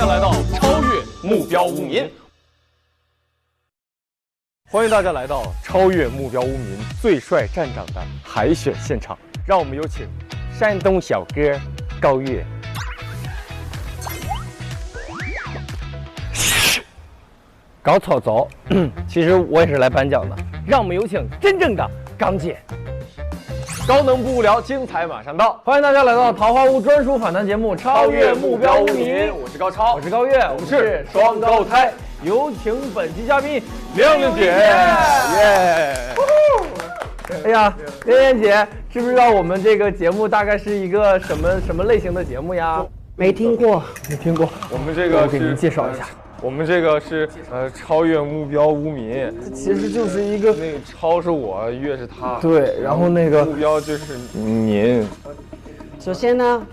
家来到超越目标无民。欢迎大家来到超越目标无民最帅站长的海选现场，让我们有请山东小哥高月。搞草凿，其实我也是来颁奖的，让我们有请真正的刚姐。高能不无聊，精彩马上到！欢迎大家来到桃花坞专属访谈节目《超越目标无民》，我是高超，我是高月，我们是双胞胎。有请本期嘉宾亮亮姐，耶！哎呀，亮亮姐，知不知道我们这个节目大概是一个什么类型的节目呀？没听过，没听过。我们这个我给您介绍一下。我们这个是超越目标无民，其实就是一个那个超是我，越是他。对，然后那个目标就是您。首先呢，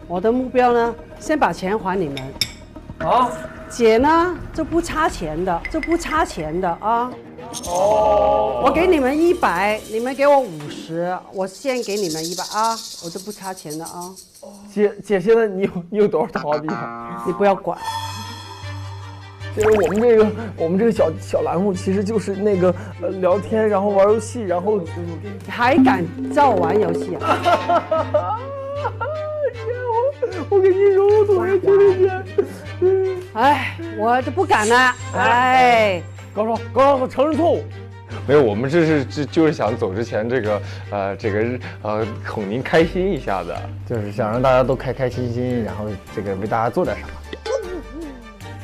我的目标呢，先把钱还你们。啊？姐呢就不差钱的，啊。哦。我给你们100，你们给我50，我先给你们100啊，我就不差钱的啊。姐，现在你有多少桃花币啊？你不要管。其实我们这个小栏目其实就是那个聊天，然后玩游戏，然后还敢叫我玩游戏啊？我给你揉腿，姐。哎，我就不敢了。哎，高超，承认错误。没有，我们就是想走之前哄您开心一下的，就是想让大家都开开心心，然后这个为大家做点啥。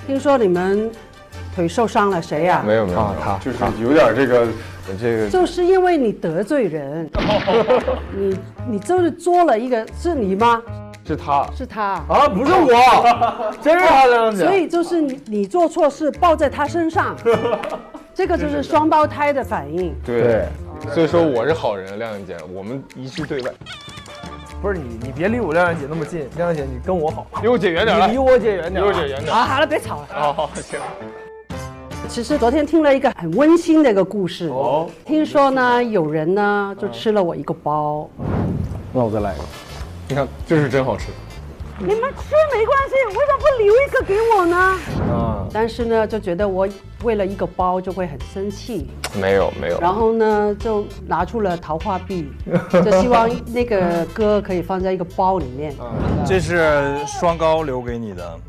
听说你们腿受伤了，谁呀？没有啊，他就是有点这个，就是因为你得罪人，你就是做了一个，是你吗？是他，是他啊，不是我，真是他这样子。所以就是你做错事报在他身上，这个就是双胞胎的反应。对，所以说我是好人，亮亮姐，我们一致对外。不是你别离我亮亮姐那么近，亮亮姐你跟我好，离我姐远点，离我姐远点，离我姐远点。啊，好了，别吵了。哦，行。其实昨天听了一个很温馨的一个故事，听说呢有人呢就吃了我一个包，那我再来一个，你看这是真好吃。你们吃没关系，为什么不留一个给我呢？啊！但是呢，就觉得我为了一个包就会很生气。没有。然后呢，就拿出了桃花币，就希望那个歌可以放在一个包里面。这是双高留给你的，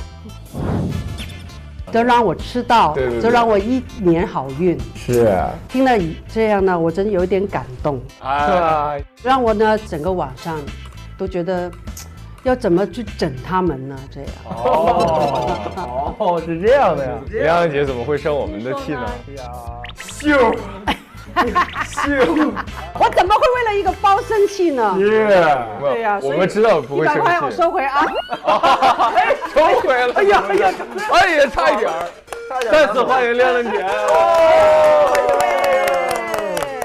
就让我吃到，对就让我1年好运。是。听了这样呢，我真有点感动。哎，让我呢整个晚上都觉得。要怎么去整他们呢？这样是这样的呀。亮亮姐怎么会生我们的气呢？秀，我怎么会为了一个包生气呢？对呀，我们知道不会生气。100块我收回啊！收回了。哎呀，差一点儿。再次欢迎亮亮姐。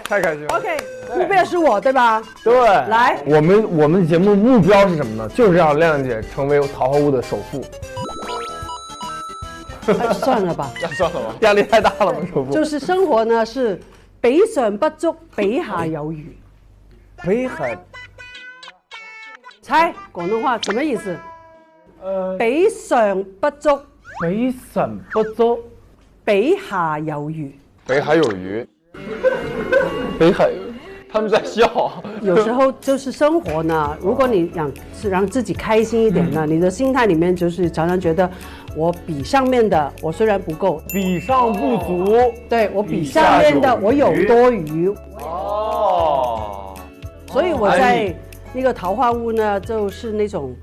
太开心了。OK。目标是我，对吧？对，来，我们节目目标是什么呢？就是让亮亮姐成为桃花坞的首富。算了吧，算了吧，压力太大了吧，首富。就是生活呢是比上不足，比下有余。比下，猜广东话什么意思？比上不足，比上不足，比下有余。北海有鱼，北海有鱼。他们在笑。有时候就是生活呢，如果你让自己开心一点呢，你的心态里面就是常常觉得我比上面的我虽然不够，比上不足，对我比下面的我有多余。哦，所以我在那个桃花坞呢，就是那种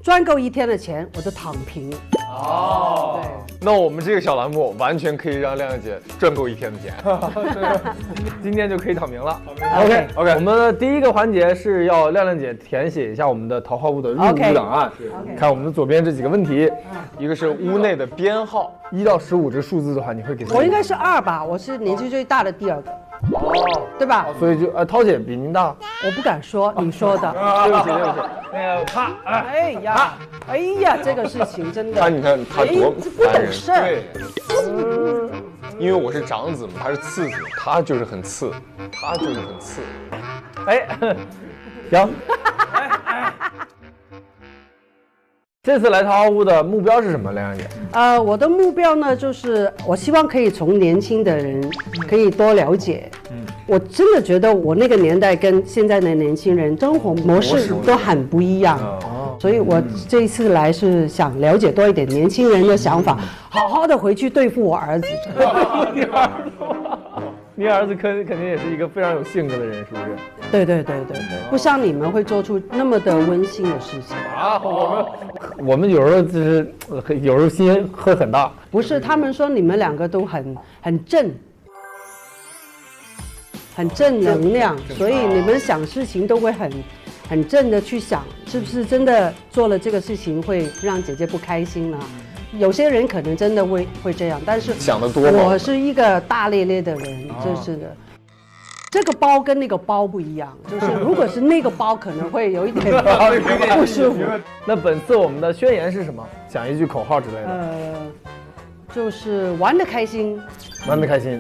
赚够1天的钱我就躺平。哦，对。那我们这个小栏目完全可以让亮亮姐赚够1天的钱。今天就可以躺平了。OK， 我们的第一个环节是要亮亮姐填写一下我们的桃花坞的入屋档案。看我们的左边这几个问题，一个是屋内的编号，1到15这数字的话，你会给？我应该是2吧，我是年纪最大的第2个。哦，对吧？所以就涛姐比您大，我不敢说，你说的。对不起，那个他，哎呀，这个事情真的。你看他多不懂事。对，因为我是长子嘛，他是次子，他就是很次。哎，行。这次来桃花坞的目标是什么，梁阳姐？我的目标呢，就是我希望可以从年轻的人可以多了解。我真的觉得我那个年代跟现在的年轻人生活模式都很不一样。所以我这一次来是想了解多一点年轻人的想法，好好的回去对付我儿子。你儿子肯定也是一个非常有性格的人，是不是？对，不像你们会做出那么的温馨的事情啊。我们有时候就是有时候心会很大。不是，他们说你们两个都很正能量，所以你们想事情都会很正的去想，是不是真的做了这个事情会让姐姐不开心呢？有些人可能真的会这样，但是想得多。我是一个大咧咧的人，就是的。这个包跟那个包不一样，就是如果是那个包，可能会有一点不舒服。那本次我们的宣言是什么？讲一句口号之类的。就是玩得开心，玩得开心，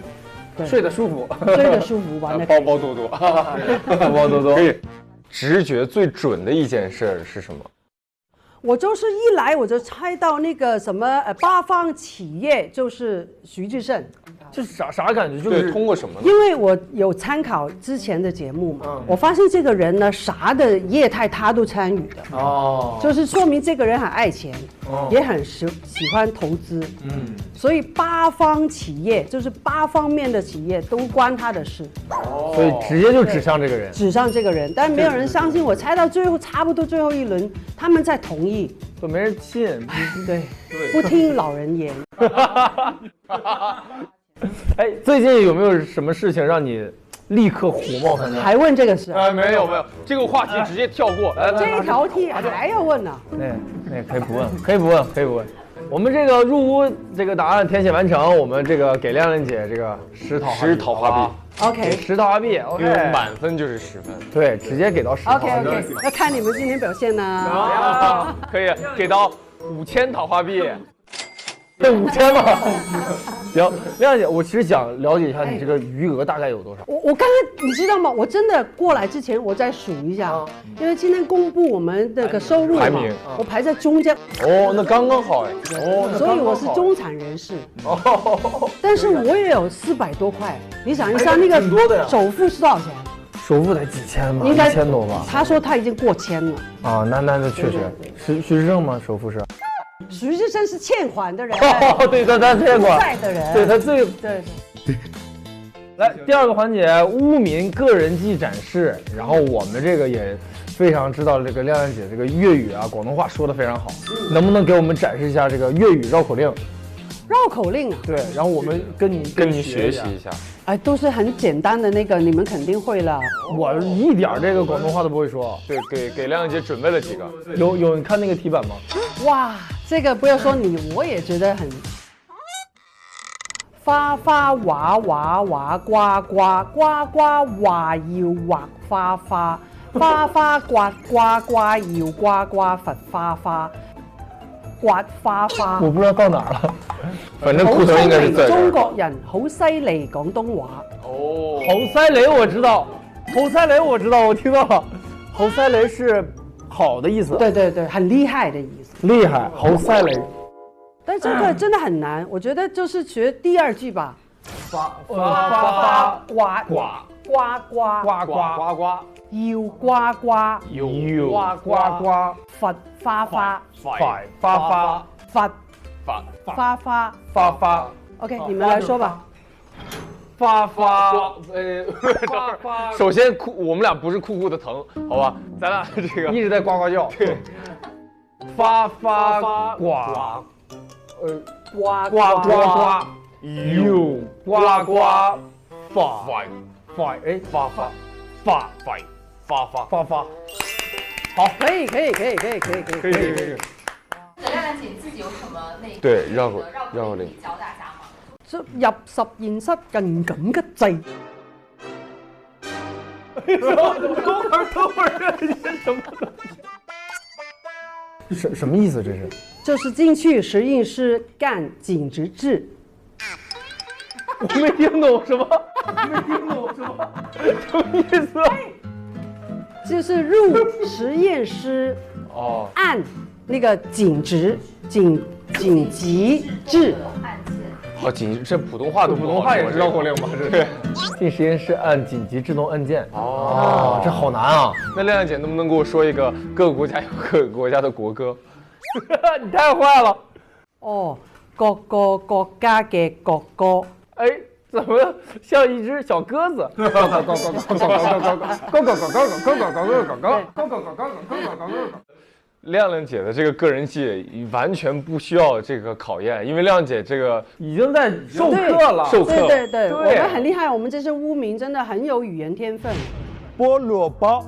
睡得舒服，睡得舒服，玩得包包多多，包包多多。可以。直觉最准的一件事是什么？我就是一来我就猜到那个什么八方企业就是徐志胜，就是啥感觉？就是通过什么呢？因为我有参考之前的节目嘛，我发现这个人呢，啥的业态他都参与的哦，就是说明这个人很爱钱，也很喜欢投资，所以八方企业就是八方面的企业都关他的事，所以直接就指向这个人，指向这个人，但没有人相信我，猜到最后差不多最后一轮，他们在同意，都没人信，对，不听老人言。哎，最近有没有什么事情让你立刻火冒三丈？还问这个事？没有，这个话题直接跳过。这条题还要问呢？那可以不问，可以不问。我们这个入屋这个答案填写完成，我们这个给亮亮姐这个10桃花币。OK， 10桃花币 ，OK， 满分就是10分。对，直接给到10桃花币。OK， 要看你们今天表现呢。可以给到5000桃花币。这5000吗？行，亮姐，我其实想了解一下你这个余额大概有多少。我刚才你知道吗？我真的过来之前我再数一下，因为今天公布我们那个收入嘛，我排在中间。哦，那刚刚好哎。所以我是中产人士。但是我也有400多块，你想一下那个首付是多少钱？首付得几千吧？应该1000多吧？他说他已经过1000了。啊，那确实。徐志胜吗？首付是？徐志胜是欠款的人。对，他欠款。债的人。对他最对。来，第二个环节，污民个人技展示。然后我们这个也非常知道这个亮亮姐这个粤语啊、广东话说的非常好，能不能给我们展示一下这个粤语绕口令？绕口令啊？对，然后我们跟你学习一下。哎，都是很简单的那个，你们肯定会了。我一点这个广东话都不会说。对，给亮亮姐准备了几个。有，你看那个题板吗？哇，这个不要说你，我也觉得很。花花娃娃娃呱呱呱呱話要畫花花，花花刮呱呱要呱呱罰花花，刮花花。我不知道到哪儿了，反正库存应该是在这儿。中國人好犀利廣東話。哦，好犀利我知道，好犀利我知道，我听到了，好犀利是好的意思。对，很厲害的意思。厉害，好犀利。但这个真的很难，我觉得就是学第二句吧。呱呱呱要呱呱罰花花罰花花。OK， 你们来说吧。首先我们俩不是酷的疼，好吧？咱俩这个一直在呱呱叫。对，呱有呱呱发，好，可以。亮亮姐，你自己有什么那个对绕口令教大家吗？入實驗室更咁嘅掣。等会儿，什么意思？这是？就是进去实验室干紧直制。我没听懂什么？什么意思？就是入实验室哦，按那个紧急制。按键。好紧，这普通话都普通话也是绕口令吗？对。进实验室按紧急制动按键。哦，这好难啊！那亮亮姐能不能给我说一个各个国家有各个国家的国歌？你太坏了！哦，各个国家嘅国歌。哎，怎么像一只小鸽子？亮亮姐的这个个人技完全不需要这个考验，因为亮姐这个已经在授课了。授课，对，我们很厉害，我们这些污民真的很有语言天分。菠萝包，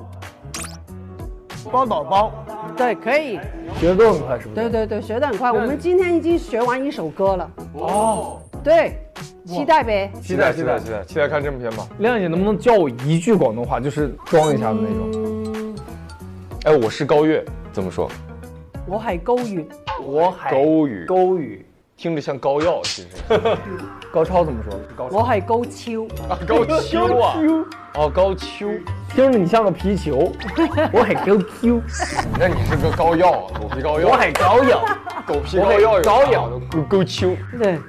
包脑包，对，可以。学得都很快，是不是？对，学得很快。我们今天已经学完一首歌了。哦，对，期待呗。期待看正片吧。亮姐能不能教我一句广东话，就是装一下的那种？哎，我是高月，怎么说？我係高月，高语，听着像膏药，其实。高超怎么说？我係高超。啊，高秋啊！哦，高秋，听着你像个皮球。我係高超，那你是个膏药，狗皮膏药。我係膏藥，狗皮膏药有膏药的高秋。對，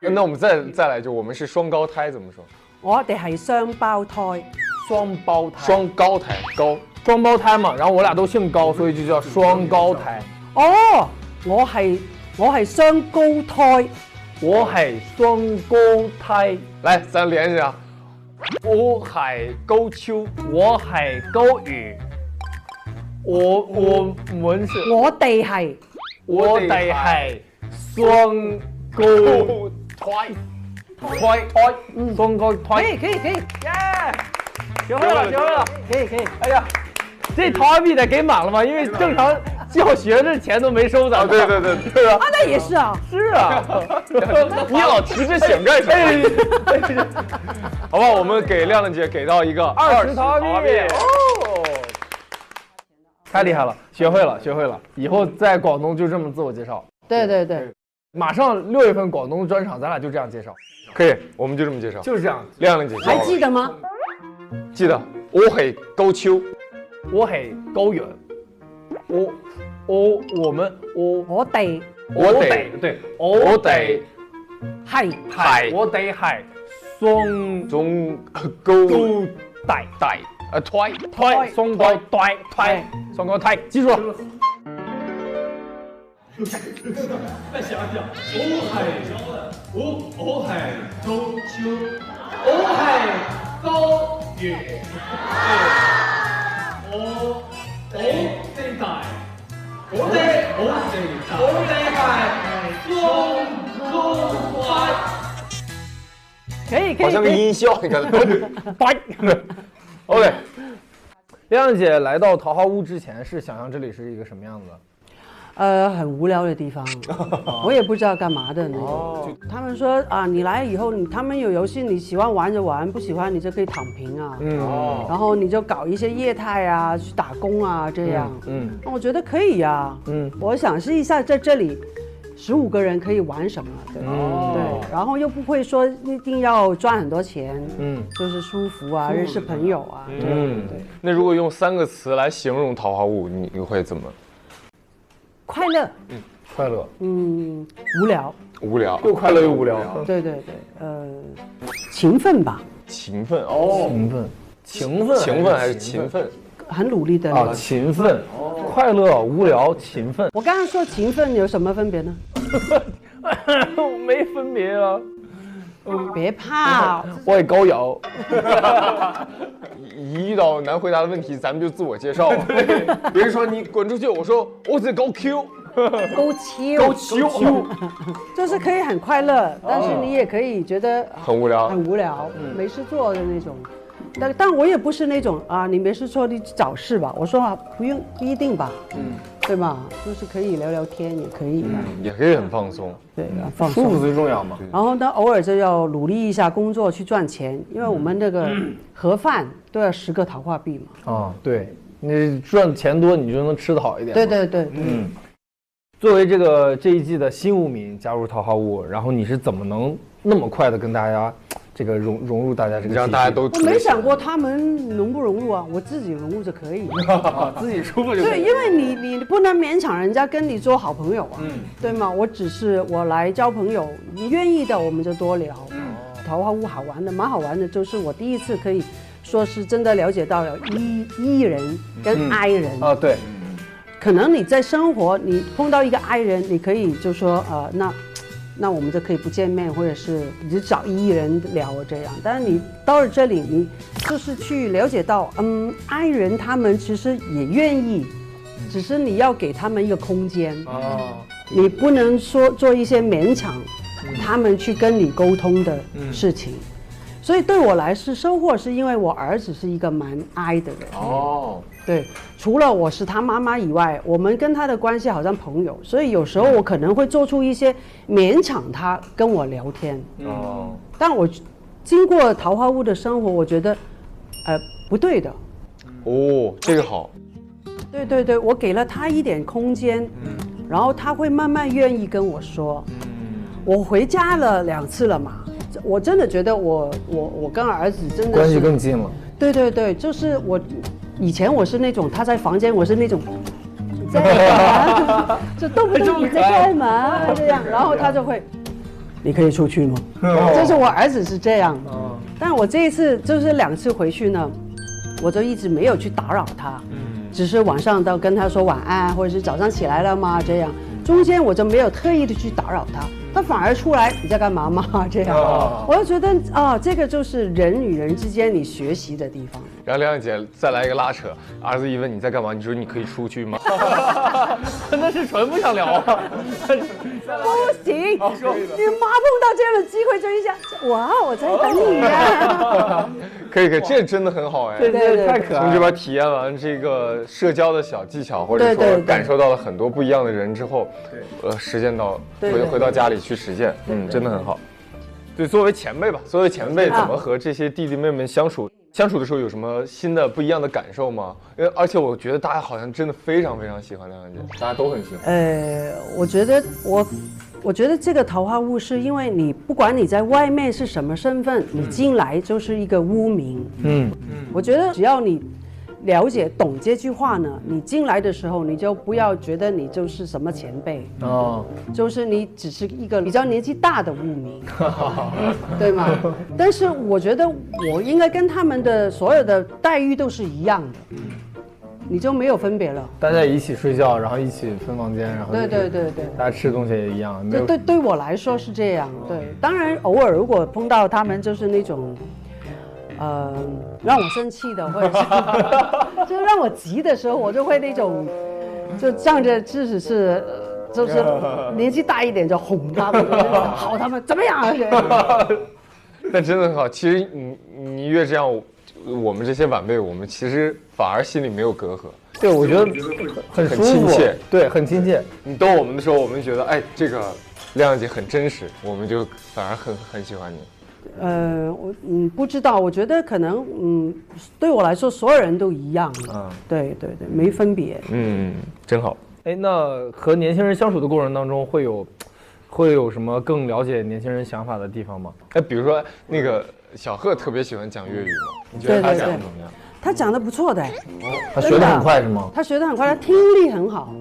那我们再来，就我们是双胞胎，怎么说？我哋係雙胞胎。双胞胎，双高胎，双胞胎嘛，然后我俩都姓高，所以就叫双高胎。哦，我係雙高胎。我係雙高胎。来，咱连一下。我係高秋，我係高宇。我們是，我哋係雙高胎，雙高胎。可以，学会了，可以。哎呀，这陶阿币得给满了吗？因为正常教学这钱都没收咱们。对啊，那也是啊。是啊，你老提这醒干什么？好吧，我们给亮亮姐给到一个20陶阿币。哦，太厉害了，学会了，以后在广东就这么自我介绍。对，马上6月份广东专场，咱俩就这样介绍。可以，我们就这么介绍。就是这样。亮亮姐还记得吗？记得，我係高秋，我係高遠，我們哋對，我哋係我哋係雙中高大胎，雙高胎，雙高胎，記住了。再想想，我係高秋，我係高遠，我哋大，我哋係雙高胎。可以，好像个音效，你看。OK， 亮亮姐来到桃花坞之前是想象这里是一个什么样子？很无聊的地方，我也不知道干嘛的那种。他们说啊，你来以后，他们有游戏，你喜欢玩就玩，不喜欢你就可以躺平啊。然后你就搞一些业态啊，去打工啊，这样。那我觉得可以呀。我想试一下在这里，15个人可以玩什么？对，然后又不会说一定要赚很多钱。就是舒服啊，认识朋友啊。对。那如果用3个词来形容桃花坞，你会怎么？快乐，快乐，无聊，又快乐又无聊。对，勤奋吧，勤奋哦，勤奋还是勤奋？很努力的啊，勤奋，快乐、无聊、勤奋。我刚刚说勤奋有什么分别呢？没分别啊。别怕，我也高瑶。一遇到难回答的问题，咱们就自我介绍。别人说你滚出去，我说我是高 Q， 高秋，就是可以很快乐，但是你也可以觉得很无聊，没事做的那种。但我也不是那种啊，你没事做你找事吧。我说啊，不一定吧，对吧？就是可以聊聊天，也可以，也可以很放松，对啊，放松，舒服最重要嘛。然后呢，偶尔就要努力一下工作去赚钱，因为我们这个盒饭都要10个桃花币嘛。啊，对，你赚钱多，你就能吃得好一点。对，作为这一季的新物民加入桃花坞，然后你是怎么能那么快的跟大家这个融入大家这个，让大家都我没想过他们融不融入啊，我自己融入就可以。自己舒服就可对，以。因为你不能勉强人家跟你做好朋友啊，对吗？我只是我来交朋友，你愿意的我们就多聊。桃花坞好玩的，蛮好玩的，就是我第一次可以说是真的了解到有E人跟 I 人啊，对，可能你在生活，你碰到一个 I 人，你可以就说那我们就可以不见面，或者是你就找E人聊这样。但是你到了这里，你就是去了解到，I 人他们其实也愿意，只是你要给他们一个空间。你不能说做一些勉强他们去跟你沟通的事情。所以对我来说，收获是因为我儿子是一个蛮 I 的人。对，除了我是他妈妈以外，我们跟他的关系好像朋友，所以有时候我可能会做出一些勉强他跟我聊天。但我经过桃花坞的生活，我觉得，不对的。这个好。对，我给了他一点空间，然后他会慢慢愿意跟我说。我回家了2次了嘛，我真的觉得我跟儿子真的是关系更近了。对，就是以前我是那种他在房间，我是那种你在干嘛？就动不动你在干嘛这样，然后他就会，你可以出去吗？就是我儿子是这样，但我这一次就是2次回去呢，我就一直没有去打扰他，只是晚上都跟他说晚安，或者是早上起来了吗这样，中间我就没有特意的去打扰他。他反而出来，你在干嘛吗？这样，我就觉得这个就是人与人之间你学习的地方。然后亮姐再来一个拉扯，儿子一问你在干嘛，你说你可以出去吗？那是纯不想聊啊。不行，你妈碰到这样的机会就一下，哇，我在等你呀。可以，这真的很好哎。对，太可爱了。从这边体验完这个社交的小技巧，或者说感受到了很多不一样的人之后，实践到回到家里去实践，真的很好。对，作为前辈吧，作为前辈怎么和这些弟弟妹妹相处的时候有什么新的不一样的感受吗？而且我觉得大家好像真的非常非常喜欢亮亮姐，大家都很喜欢。我觉得这个桃花坞是因为你不管你在外面是什么身份，你进来就是一个污名。我觉得只要你了解懂这句话呢，你进来的时候你就不要觉得你就是什么前辈就是你只是一个比较年纪大的污名，对吗？但是我觉得我应该跟他们的所有的待遇都是一样的。你就没有分别了，大家一起睡觉，然后一起分房间，然后对，大家吃的东西也一样。对我来说是这样。对，当然偶尔如果碰到他们就是那种，让我生气的，或者是就让我急的时候，我就会那种，就仗着自己是，就是年纪大一点就哄他们，好他们怎么样啊？但真的很好，其实你越这样。我们这些晚辈，我们其实反而心里没有隔阂。对，我觉得很亲切，对，很亲切。你逗我们的时候，我们觉得，这个亮亮姐很真实，我们就反而很喜欢你。我不知道，我觉得可能对我来说，所有人都一样。对，没分别。真好。那和年轻人相处的过程当中，会有什么更了解年轻人想法的地方吗？比如说那个。小贺特别喜欢讲粤语嘛？你觉得他讲的怎么样？他讲的不错的，他学得很快是吗？他学得很快，他听力很好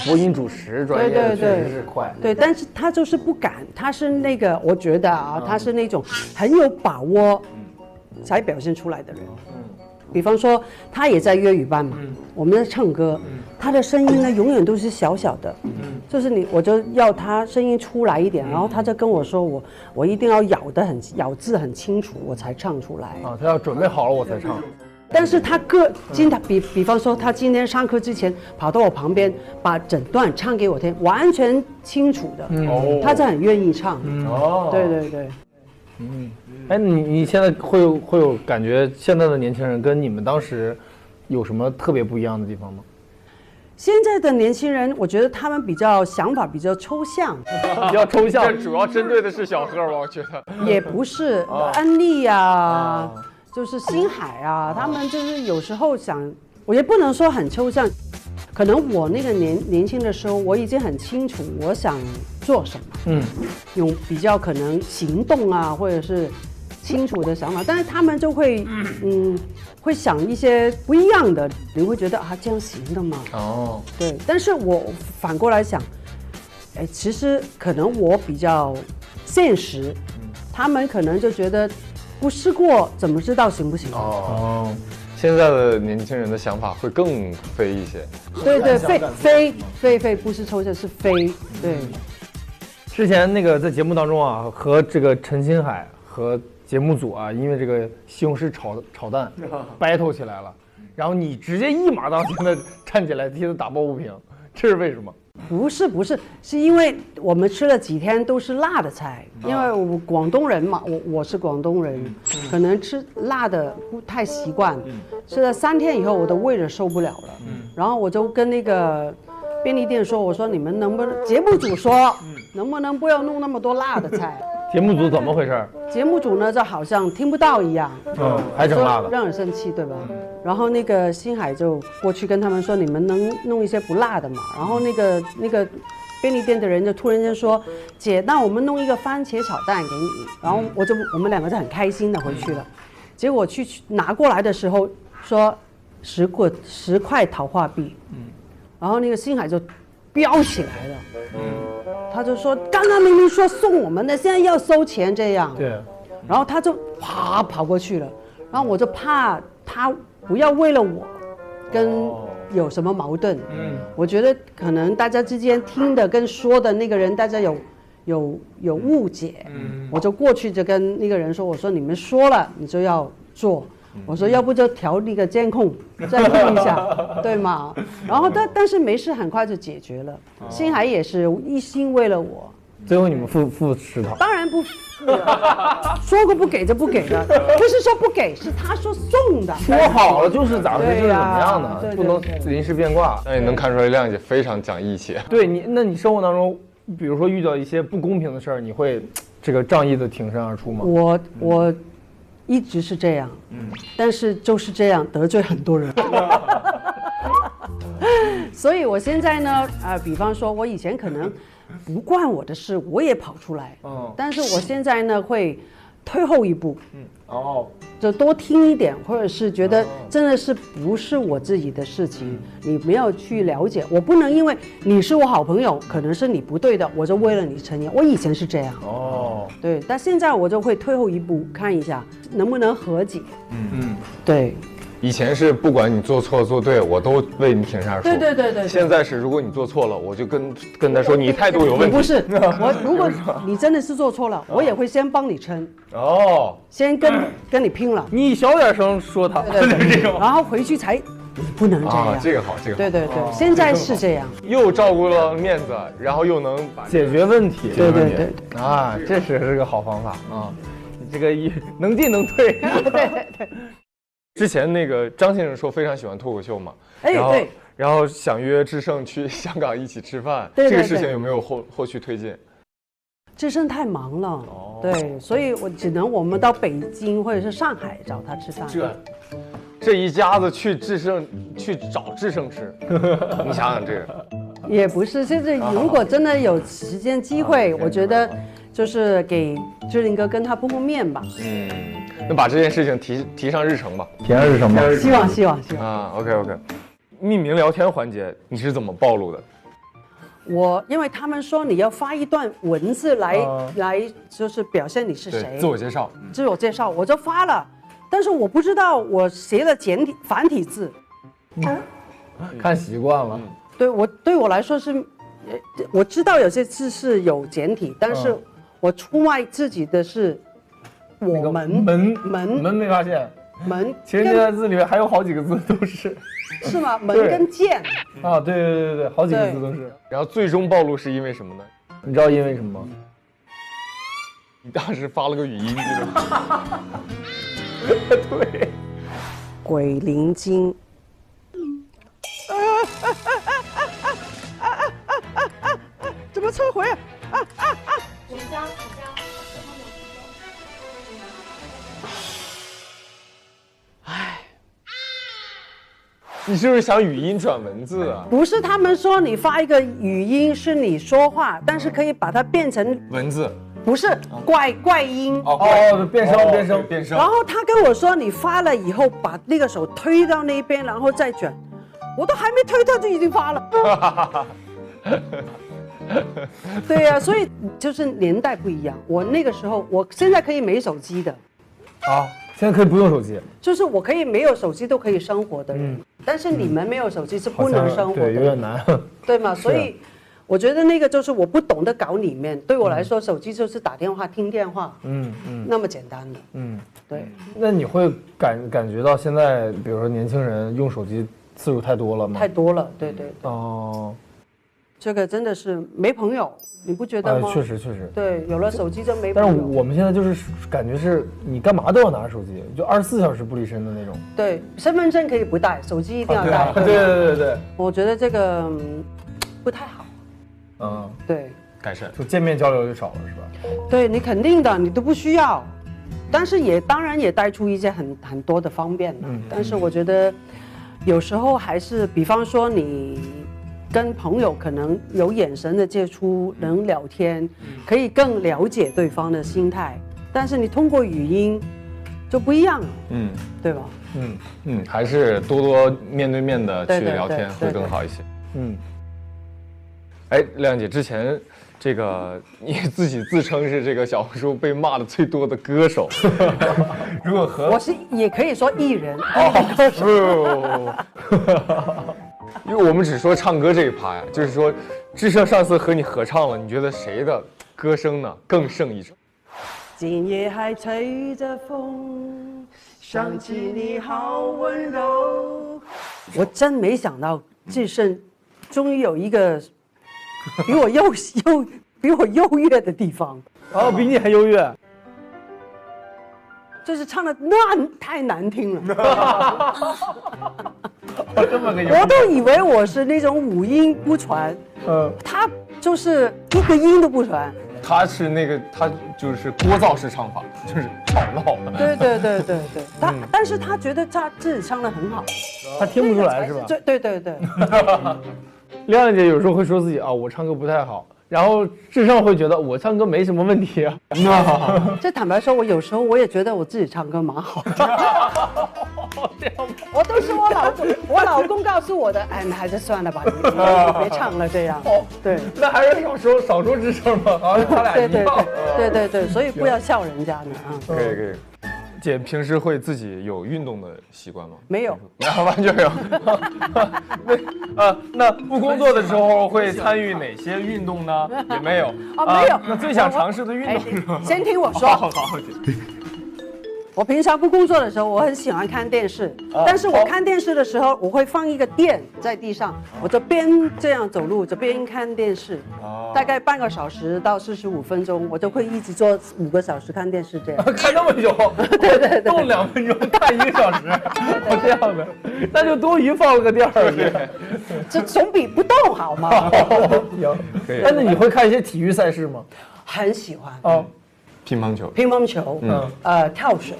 播音主持专业的确实是快。对，但是他就是不敢，他是那个，我觉得他是那种很有把握才表现出来的人。比方说，他也在粤语班嘛，我们在唱歌，他的声音呢永远都是小小的，就是我就要他声音出来一点，然后他就跟我说，我一定要咬字很清楚，我才唱出来。他要准备好了我才唱。但是他比方说他今天上课之前跑到我旁边，把整段唱给我听，完全清楚的，他就很愿意唱。对。你现在会有感觉，现在的年轻人跟你们当时有什么特别不一样的地方吗？现在的年轻人，我觉得他们想法比较抽象，比较抽象。这主要针对的是小贺吧，我觉得。也不是，安利啊，就是星海啊，他们就是有时候我也不能说很抽象，可能我那个年轻的时候，我已经很清楚我想做什么，用比较可能行动啊，或者是清楚的想法，但是他们就会会想一些不一样的，你会觉得啊这样行的吗？哦，对，但是我反过来想，哎，其实可能我比较现实，他们可能就觉得不试过怎么知道行不行？哦，现在的年轻人的想法会更飞一些。对对，飞不是抽象是飞，对。之前那个在节目当中啊，和这个陈星海和节目组啊，因为这个西红柿炒蛋 battle 起来了，然后你直接一马当先的站起来替他打抱不平，这是为什么？不是，是因为我们吃了几天都是辣的菜，因为我广东人嘛，我是广东人，可能吃辣的不太习惯，吃了3天以后我的胃就受不了了，然后我就跟那个便利店说，我说你们能不能，节目组说能不能不要弄那么多辣的菜？节目组怎么回事？节目组呢就好像听不到一样，还整辣的，让人生气，对吧？然后那个星海就过去跟他们说，你们能弄一些不辣的嘛？然后那个便利店的人就突然间说，姐，那我们弄一个番茄炒蛋给你。然后我们2个就很开心的回去了。结果去拿过来的时候说10块桃花币，然后那个星海就飙起来了，他就说刚刚明明说送我们的，现在要收钱这样。对，然后他就啪跑过去了，然后我就怕他不要为了我跟有什么矛盾。我觉得可能大家之间听的跟说的那个人，大家有误解。我就过去就跟那个人说，我说你们说了你就要做。我说要不就调那个监控再录一下，对吗？然后但是没事，很快就解决了。星海也是一心为了我。最后你们付10套？当然不，说过不给就不给了，不是说不给，是他说送的。说好了就是咋回事，就是怎么样的，不能临时变卦。那也能看出来亮姐非常讲义气。对你，那你生活当中，比如说遇到一些不公平的事儿，你会这个仗义的挺身而出吗？我一直是这样，但是就是这样得罪很多人。所以我现在呢，比方说我以前可能不关我的事，我也跑出来，但是我现在呢会退后一步，就多听一点，或者是觉得真的是不是我自己的事情，你没有去了解，我不能因为你是我好朋友，可能是你不对的，我就为了你承认。我以前是这样，对，但现在我就会退后一步，看一下能不能和解。对。以前是不管你做错做对，我都为你挺身而出。对。现在是如果你做错了，我就跟他说你态度有问题。不是我，如果你真的是做错了，我也会先帮你撑。先跟你拼了。你小点声说他，对，然后回去才你不能这样。这个好，这个好。对，现在是这样，又照顾了面子，然后又能解决问题。对。这是个好方法啊！你这个能进能退。对。之前那个张先生说非常喜欢脱口秀嘛，对，然后想约志胜去香港一起吃饭，对这个事情有没有后续推进？志胜太忙了，对，所以我只能我们到北京或者是上海找他吃饭。这一家子去找志胜吃，你想想这个。也不是，现在如果真的有时间机会，我觉得就是给志玲哥跟他碰面吧。那把这件事情提上日程吧。提上日程吧。希望啊。OK。匿名聊天环节你是怎么暴露的？因为他们说你要发一段文字来就是表现你是谁，自我介绍，我就发了，但是我不知道我写了繁体字，看习惯了。对我来说是，我知道有些字是有简体，但是我出卖自己的是我们门没发现。门，其实那个字里面还有好几个字都是吗？门跟剑啊，对，好几个字都是。然后最终暴露是因为什么呢？你知道因为什么吗？你当时发了个语音，记得吗？对，鬼灵精。怎么撤回啊？纸浆。你是不是想语音转文字啊？不是，他们说你发一个语音是你说话，但是可以把它变成文字。不是怪音。变声。然后他跟我说，你发了以后把那个手推到那边，然后再卷。我都还没推，他就已经发了。对呀，所以就是年代不一样。我那个时候，我现在可以没手机的。啊，现在可以不用手机。就是我可以没有手机都可以生活的人，但是你们没有手机是不能生活的，对，有点难。对吗？所以我觉得那个就是我不懂得搞里面，对我来说，手机就是打电话、听电话，那么简单的。对。那你会感觉到现在，比如说年轻人用手机次数太多了吗？太多了，对。哦。这个真的是没朋友，你不觉得吗？确实。对，有了手机就没朋友。但是我们现在就是感觉是你干嘛都要拿着手机，就24小时不离身的那种。对，身份证可以不带，手机一定要带。对。我觉得这个不太好。对。改善，就见面交流就少了，是吧？对你肯定的，你都不需要，但是当然也带出一些很多的方便了。但是我觉得有时候还是，比方说你跟朋友可能有眼神的接触，能聊天，可以更了解对方的心态。但是你通过语音就不一样了，对吧？还是多面对面的去聊天会更好一些。哎，亮姐，之前这个你自己自称是这个小红书被骂的最多的歌手，如果和我也可以说艺人，因为我们只说唱歌这一趴呀，就是说，智胜上次和你合唱了，你觉得谁的歌声呢更胜一筹？今夜还吹着风，想起你好温柔。我真没想到智胜终于有一个比我优越的地方。比你还优越。就是唱的那太难听了。我都以为我是那种五音不全，他就是一个音都不全。他就是聒噪式唱法，就是吵闹的。对，但是他觉得他自己唱的很好，他听不出来是吧？对。亮亮姐有时候会说自己我唱歌不太好。然后智胜会觉得我唱歌没什么问题啊。这坦白说，我有时候我也觉得我自己唱歌蛮好的。我都是我老公告诉我的，你还是算了吧，你别唱了这样。对，那还是少说智胜吧，好像他俩一样。对，所以不要笑人家呢啊。可以。姐平时会自己有运动的习惯吗？没有，完全没有。那不工作的时候会参与哪些运动呢？也没有。没有。那最想尝试的运动是吗？先听我说。好。我平常不工作的时候，我很喜欢看电视，但是我看电视的时候，我会放一个垫在地上，我就边这样走路，就边看电视，大概半个小时到45分钟，我就会一直做5个小时看电视这样。看那么久？对，动2分钟看1个小时，这样的，那就多余放了个垫儿。这总比不动好吗？行，可以。但是你会看一些体育赛事吗？很喜欢。乒乓球，跳水，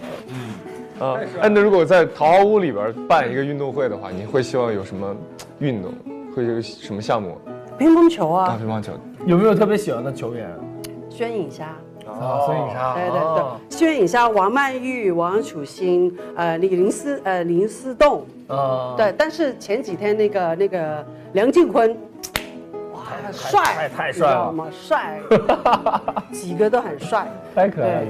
那如果在桃花坞里边办一个运动会的话，你会希望有什么运动，会有什么项目？乒乓球啊。乒乓球。有没有特别喜欢的球员？孙颖莎。孙颖莎。对，孙颖莎、王曼玉、王楚钦、林思栋。对，但是前几天那个梁靖昆。帅，太帅了，帅，几个都很帅，太可爱了。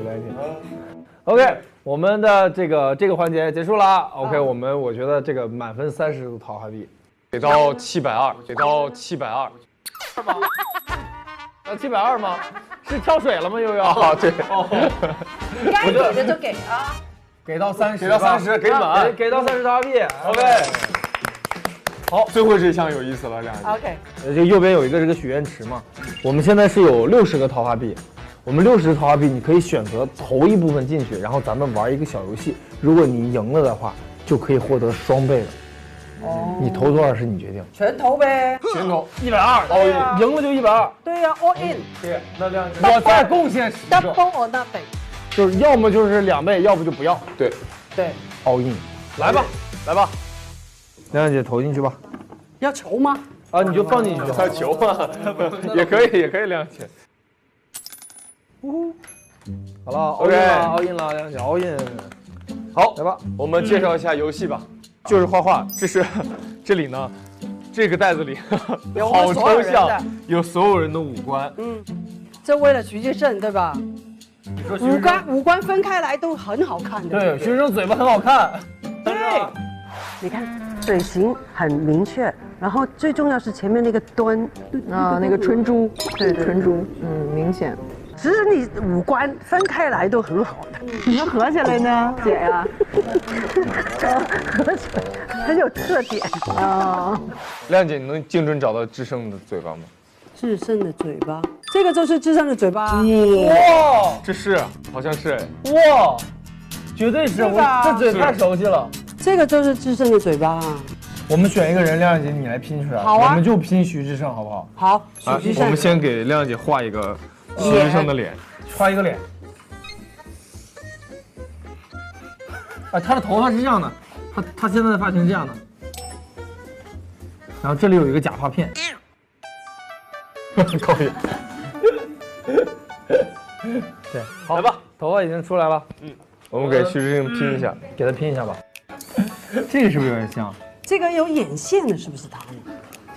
OK， 我们的这个环节结束了。OK， 我觉得这个满分30个桃花币，给到720，给到720。720吗？是跳水了吗？又要？对。该给的就给啊。给到30，给到30，给满，给到30桃花币。OK。好，最后这一项有意思了，OK。这右边有一个这个许愿池嘛，我们现在是有60个桃花币，我们60桃花币你可以选择投一部分进去，然后咱们玩一个小游戏，如果你赢了的话，就可以获得双倍的。你投多少是你决定。全投呗。全投120，赢了就120。对呀 ，all in。对，那亮姐，我再贡献10个。 Double or nothing。就是要么就是2倍，要不就不要。对，all in。来吧。亮姐投进去吧。要球吗？你就放进去。球嘛，也可以，亮姐。好了，OK，all in 了，亮姐 all in。好，来吧，我们介绍一下游戏吧，就是画画。这里呢，这个袋子里好抽象，有所有人的五官。这为了徐志胜对吧？五官分开来都很好看的。对，徐志胜嘴巴很好看。对，你看嘴型很明确，然后最重要是前面那个端啊，那个唇珠，对唇珠，明显。其实你五官分开来都很好的，你们合起来呢，姐呀？合起来很有特点啊。亮姐，你能精准找到志胜的嘴巴吗？志胜的嘴巴，这个就是志胜的嘴巴。哇，这是，好像是哎。哇，绝对是，我这嘴太熟悉了。这个就是志胜的嘴巴。我们选一个人，亮姐你来拼出来。好啊，我们就拼徐志胜，好不好？好，徐志胜。我们先给亮姐画一个徐志胜的脸，画一个脸。啊，他的头发是这样的，他现在的发型是这样的，然后这里有一个假发片。可以。对，好，来吧，头发已经出来了。我们给徐志胜拼一下，给他拼一下吧。这个是不是有点像？这个有眼线的，是不是他呢？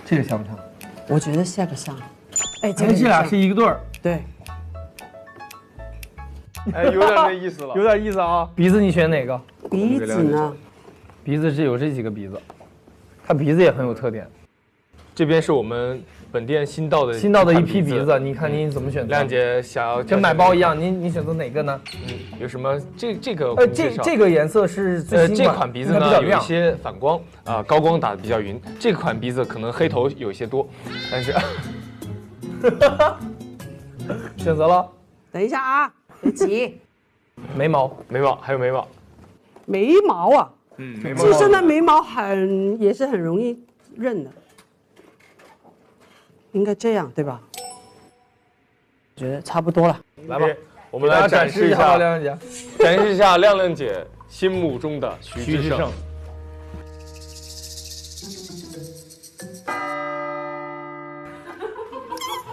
这个像不像？我觉得像不像？哎，这俩是一个对儿。对。哎，有点那意思了，有点意思啊。鼻子你选哪个？鼻子呢？鼻子是有这几个鼻子，他鼻子也很有特点。这边是我们本店新到的一批鼻子，你看你怎么选择？亮姐想要跟买包一样，你选择哪个呢？有什么这个？这个颜色是最新款，这款鼻子呢有一些反光啊，高光打的比较匀。这款鼻子可能黑头有一些多，但是选择了。等一下啊，别急。眉毛还有眉毛。眉毛啊，眉毛。自身的眉毛也是很容易认的。应该这样对吧？觉得差不多了，来吧，我们来展示一下亮姐，展示一下亮亮姐心目中的徐志胜。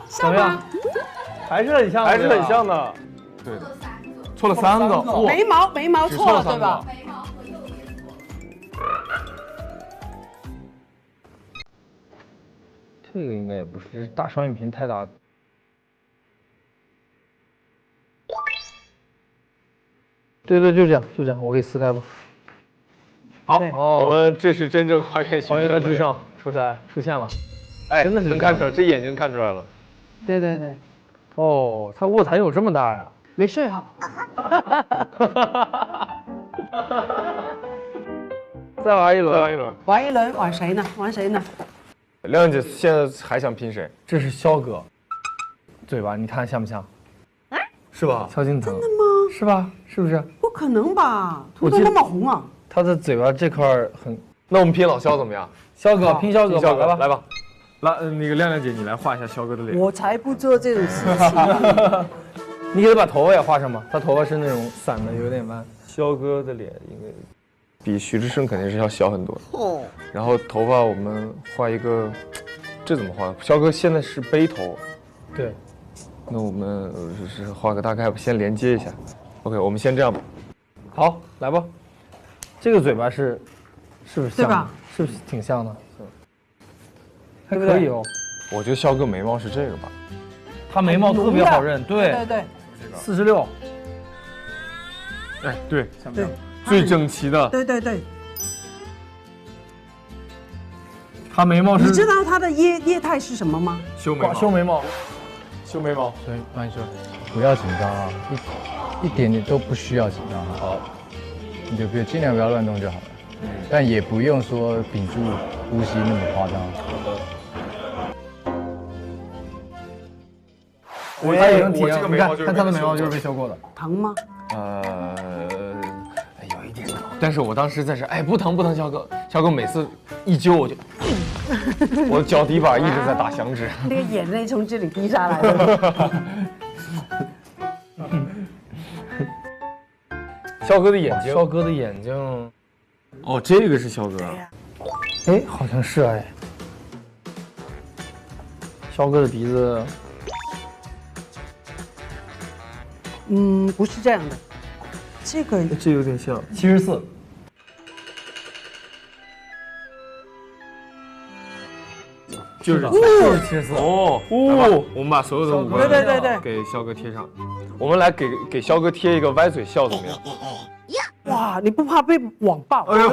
怎么样？还是很像，还是很像的。对的，错了3个。眉毛错了对吧？这个应该也不是，这是大双眼皮太大。对，就这样，我给撕开吧。好，我们这是真正还原志胜出现了。哎，真的是能看出来，这眼睛看出来了。对。哦，他卧蚕有这么大呀？没睡好。再玩一轮。玩谁呢？亮姐现在还想拼谁？这是肖哥，嘴巴你看像不像？是吧？萧敬腾。真的吗？是吧？是不是？不可能吧？涂得那么红啊！他的嘴巴这块很……那我们拼老肖怎么样？肖哥拼肖哥吧，来吧。那个亮亮姐，你来画一下肖哥的脸。我才不做这种事情。你给他把头发也画上吧，他头发是那种散的，有点弯。肖哥的脸应该比徐志胜肯定是要小很多的。哦。然后头发我们画一个，这怎么画？肖哥现在是背头。对。那我们是画个大概，先连接一下。OK， 我们先这样吧。好，来吧。这个嘴巴是不是像？对吧？是不是挺像的？还可以哦。我觉得肖哥眉毛是这个吧？他眉毛特别好认，对。46。哎，对，像不像？最整齐的。对。他眉毛是。你知道他的业态是什么吗？修眉毛。所以万一说不要紧张啊，一点点都不需要紧张。好，你就尽量不要乱动就好了。但也不用说屏住呼吸那么夸张。他已经体验了，你看他的眉毛就是被修过的。疼吗？有一点疼，但是我当时在这，哎，不疼，肖哥每次一揪我就，我的脚底板一直在打响指，那个眼泪从这里滴下来的。肖哥的眼睛，哦，这个是肖哥，哎，好像是哎。肖哥的鼻子，不是这样的，这个这有点像74。就是74哦，我们把所有的五官对给肖哥贴上。我们来给肖哥贴一个歪嘴笑怎么样？哇，你不怕被网暴？哎呦，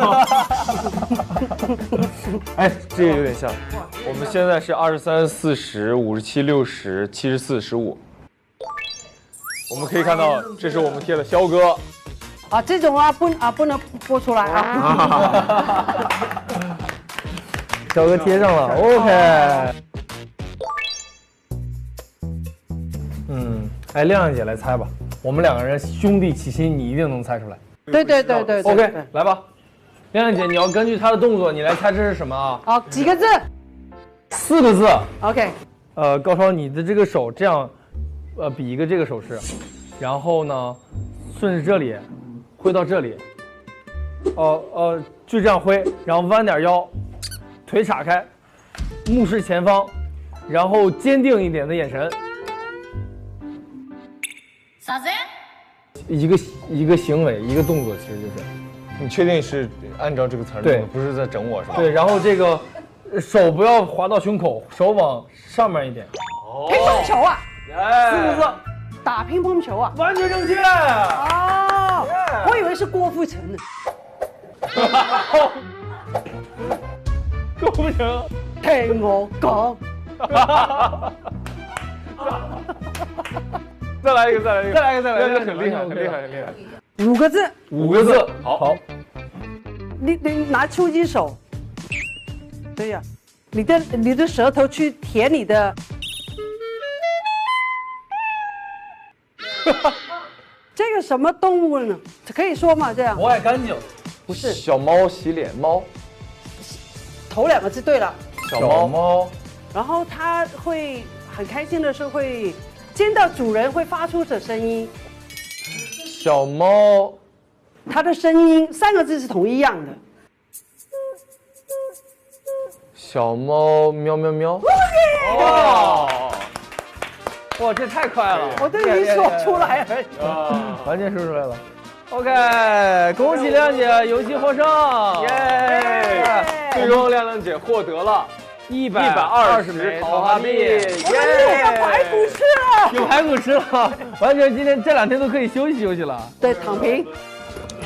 哎，这个有点像。我们现在是23、40、57、60、74、15。我们可以看到，这是我们贴的肖哥。啊，这种不能播出来啊。肖哥贴上了 ，OK。哎，亮亮姐来猜吧，我们2个人兄弟齐心，你一定能猜出来。对。OK， 来吧，亮亮姐，你要根据他的动作，你来猜这是什么啊？好，几个字？4个字。OK。高超，你的这个手这样，比一个这个手势，然后呢，顺着这里，挥到这里，就这样挥，然后弯点腰，腿岔开，目视前方，然后坚定一点的眼神。啥子？一个行为，一个动作，其实就是。你确定是按照这个词儿对，不是在整我是吧？对，然后这个手不要滑到胸口，手往上面一点。乒乓球啊，4个字，打乒乓球啊，完全正确。哦，我以为是郭富城呢。郭富城，听我讲。再来一个，很厉害5个字，5个字，好。你拿出击手，对呀，你的舌头去舔你的，这个什么动物呢？可以说吗？这样不爱干净，不是小猫洗脸，猫，头2个字对了，小猫，然后它会很开心的时候会见到主人会发出的声音，小猫，它的声音3个字是同一样的。小猫喵喵喵。哇，这太快了！我都已经说出来了，完全说出来了。OK， 恭喜亮姐游戏获胜！耶！最终亮亮姐获得了120枚桃花币。耶！有排骨吃了，有排骨吃了，完全今天这2天都可以休息休息了。对，躺平。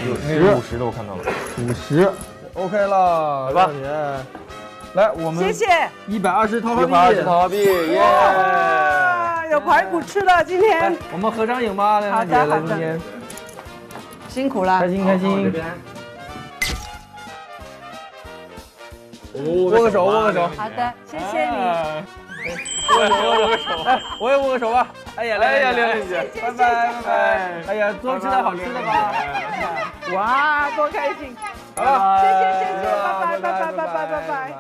有50的我看到了，50 ，OK 了，来吧，亮姐，来我们谢谢120桃花币，120桃花币，耶！有排骨吃了，今天我们合张影吧，亮姐，来今天辛苦了，开心开心。握个手，握个手。好的，谢谢你。握个手，哎，我也握个手吧。哎呀，亮姐，拜拜。哎呀，多吃点好吃的吧。哇，多开心！好了，谢谢，拜拜。